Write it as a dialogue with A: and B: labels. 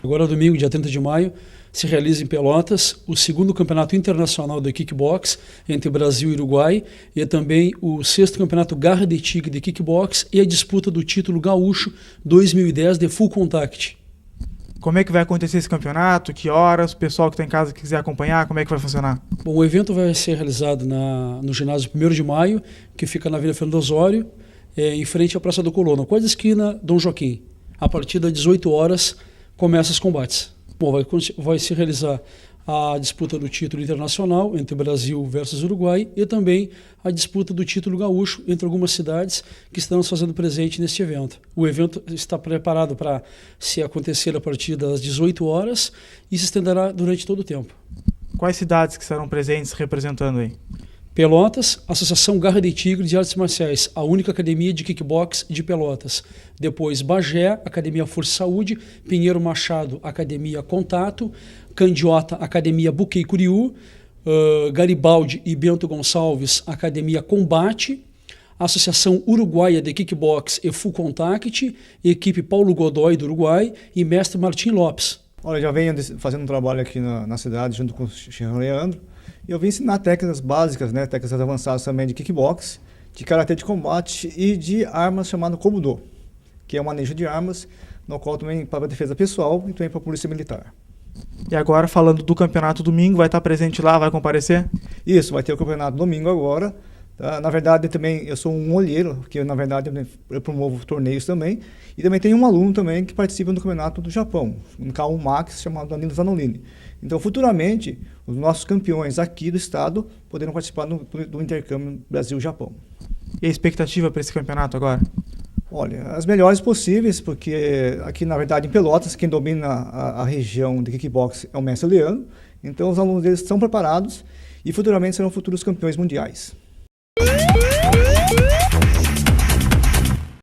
A: Agora, domingo, dia 30 de maio, se realiza em Pelotas o segundo campeonato internacional de kickbox entre Brasil e Uruguai e também o sexto campeonato Garra de Tigre de kickbox e a disputa do título gaúcho 2010 de full contact.
B: Como é que vai acontecer esse campeonato? Que horas? O pessoal que está em casa que quiser acompanhar, como é que vai funcionar?
A: Bom, o evento vai ser realizado no ginásio 1º de maio, que fica na Avenida Fernando Osório, em frente à Praça do Colono, quase a esquina Dom Joaquim. A partir das 18 horas começam os combates. Bom, vai se realizar a disputa do título internacional entre Brasil versus Uruguai e também a disputa do título gaúcho entre algumas cidades que estão se fazendo presente neste evento. O evento está preparado para se acontecer a partir das 18 horas e se estenderá durante todo o tempo.
B: Quais cidades que estarão presentes representando aí?
A: Pelotas, Associação Garra de Tigre de Artes Marciais, a única academia de kickbox de Pelotas. Depois Bagé, Academia Força e Saúde, Pinheiro Machado, Academia Contato, Candiota, Academia Buquê e Curiú, Garibaldi e Bento Gonçalves, Academia Combate, Associação Uruguaia de Kickbox e Full Contact, equipe Paulo Godoy do Uruguai e mestre Martim Lopes.
C: Olha, já venho fazendo um trabalho aqui na cidade junto com o Chico Leandro. E eu vim ensinar técnicas básicas, né, técnicas avançadas também de kickbox, de karatê de combate e de armas chamado Kobudo, que é o manejo de armas, no qual também para a defesa pessoal e também para a polícia militar.
B: E agora, falando do campeonato domingo, vai estar presente lá, vai comparecer?
C: Isso, vai ter o campeonato domingo agora. Tá? Na verdade, também eu sou um olheiro, porque na verdade eu promovo torneios também. E também tem um aluno também que participa do campeonato do Japão, um K1 Max chamado Danilo Zanolini. Então, futuramente, os nossos campeões aqui do estado poderão participar do intercâmbio Brasil-Japão.
B: E a expectativa para esse campeonato agora?
C: Olha, as melhores possíveis, porque aqui, na verdade, em Pelotas, quem domina a região de kickbox é o mestre Leandro. Então, os alunos deles estão preparados e futuramente serão futuros campeões mundiais.